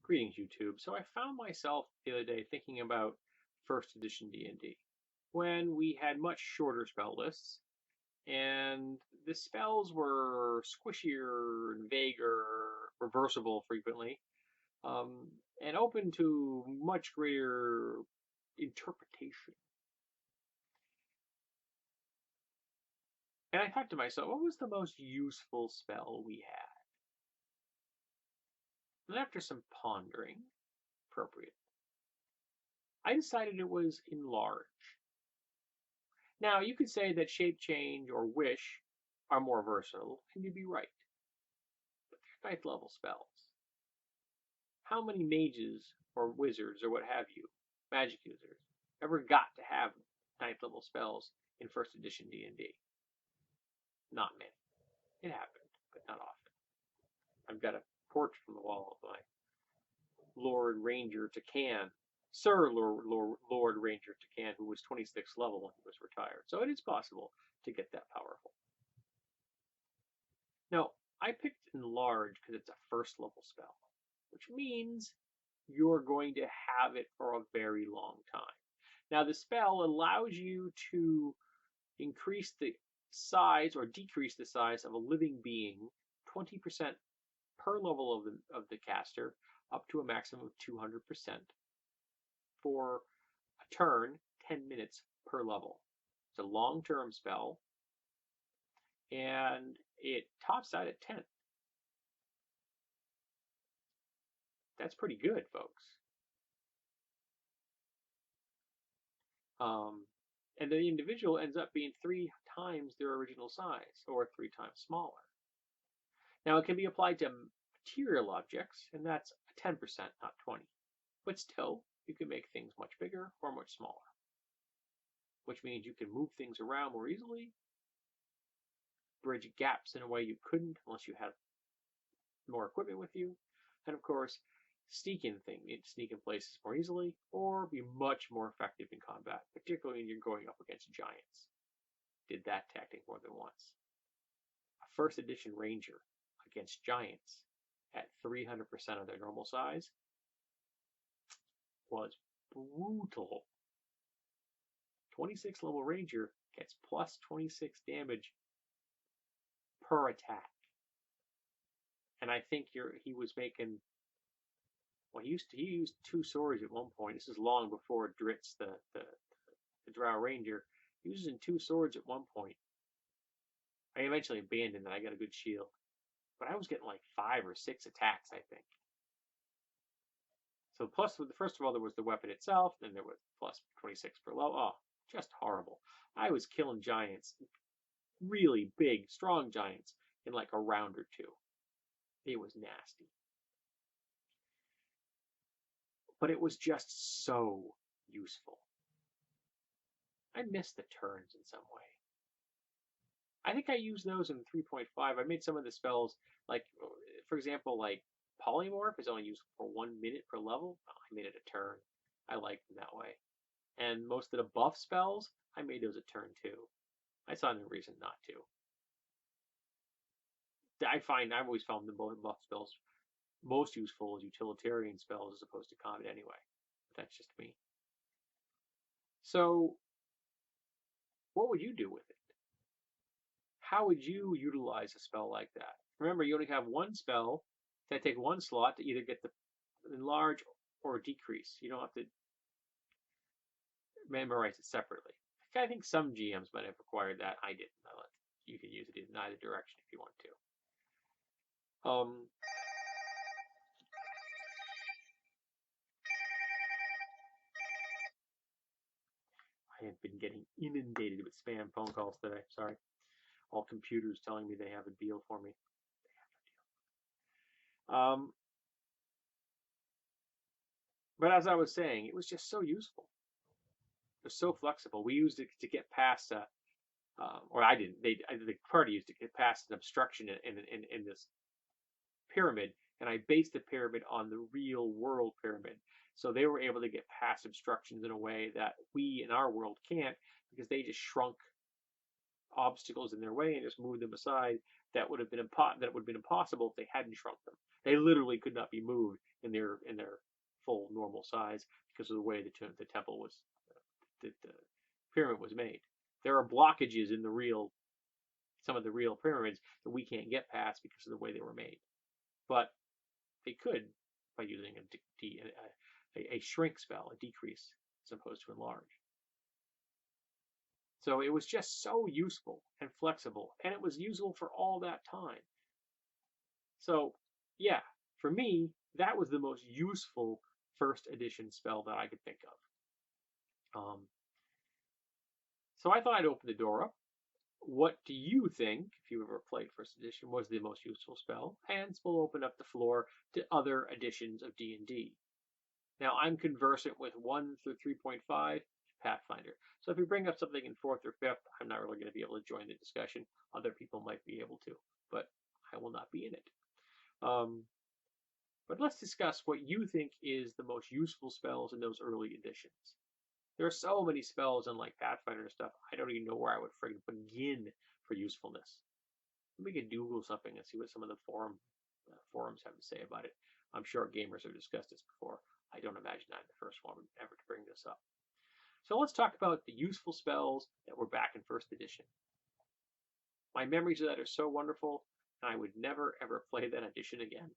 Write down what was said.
Greetings, YouTube. So I found myself the other day thinking about first edition D&D when we had much shorter spell lists and the spells were squishier and vaguer, reversible frequently, and open to much greater interpretation. And I thought to myself, what was the most useful spell we had? And after some pondering, appropriate, I decided it was enlarge. Now, you could say that shape change or wish are more versatile, and you'd be right. But they're ninth level spells. How many mages or wizards or what have you, magic users, ever got to have ninth level spells in first edition D&D? Not many. It happened, but not often. I've got a portrait from the wall of my Lord Ranger Takan, Sir Lord Ranger Takan, who was 26th level when he was retired. So it is possible to get that powerful. Now, I picked Enlarge because it's a first level spell, which means you're going to have it for a very long time. Now, the spell allows you to increase the size or decrease the size of a living being 20% per level of the caster, up to a maximum of 200% for a turn, 10 minutes per level. It's a long-term spell, and it tops out at 10. That's pretty good, folks. And the individual ends up being 3 times their original size, or 3 times smaller. Now, it can be applied to material objects, and that's 10%, not 20. But still, you can make things much bigger or much smaller, which means you can move things around more easily, bridge gaps in a way you couldn't unless you had more equipment with you, and of course, sneak in places more easily, or be much more effective in combat, particularly when you're going up against giants. Did that tactic more than once. A first edition ranger against giants at 300% of their normal size was brutal. 26 level ranger gets plus 26 damage per attack. And I think he was making, well, he used 2 swords at one point. This is long before Dritz, the drow ranger. He was using 2 swords at one point. I eventually abandoned that. I got a good shield. But I was getting like 5 or 6 attacks, I think. So plus, first of all, there was the weapon itself, then there was plus 26 per level. Oh, just horrible. I was killing giants, really big, strong giants, in like a round or 2. It was nasty. But it was just so useful. I miss the turns in some way. I think I used those in 3.5. I made some of the spells, like, for example, like Polymorph is only used for 1 minute per level. Oh, I made it a turn. I liked them that way. And most of the buff spells, I made those a turn too. I saw no reason not to. I've always found the buff spells most useful as utilitarian spells as opposed to combat anyway. But that's just me. So, what would you do with it? How would you utilize a spell like that? Remember, you only have one spell that take 1 slot to either get the enlarge or decrease. You don't have to memorize it separately. I think some GMs might have required that. I didn't. You can use it in either direction if you want to. I have been getting inundated with spam phone calls today. Sorry. All computers telling me they have a deal for me. They have a deal. But as I was saying, it was just so useful. It was so flexible. We used it to get past, or I didn't. The party used it to get past an obstruction in this pyramid, and I based the pyramid on the real world pyramid. So they were able to get past obstructions in a way that we in our world can't, because they just shrunk obstacles in their way and just moved them aside that would have been impossible if they hadn't shrunk them. They literally could not be moved in their full normal size because of the way the temple was, the pyramid was made. There are blockages in some of the real pyramids that we can't get past because of the way they were made. But they could by using a shrink spell, a decrease, as opposed to enlarge. So it was just so useful and flexible, and it was useful for all that time. So yeah, for me, that was the most useful first edition spell that I could think of. So I thought I'd open the door up. What do you think, if you ever played first edition, was the most useful spell? And we'll open up the floor to other editions of D&D. Now, I'm conversant with 1 through 3.5 Pathfinder. So if you bring up something in 4th or 5th, I'm not really going to be able to join the discussion. Other people might be able to, but I will not be in it. But let's discuss what you think is the most useful spells in those early editions. There are so many spells in like Pathfinder and stuff, I don't even know where I would friggin' begin for usefulness. We could Google something and see what some of the forums have to say about it. I'm sure gamers have discussed this before. I don't imagine I'm the first one ever to bring this up. So let's talk about the useful spells that were back in first edition. My memories of that are so wonderful, and I would never ever play that edition again.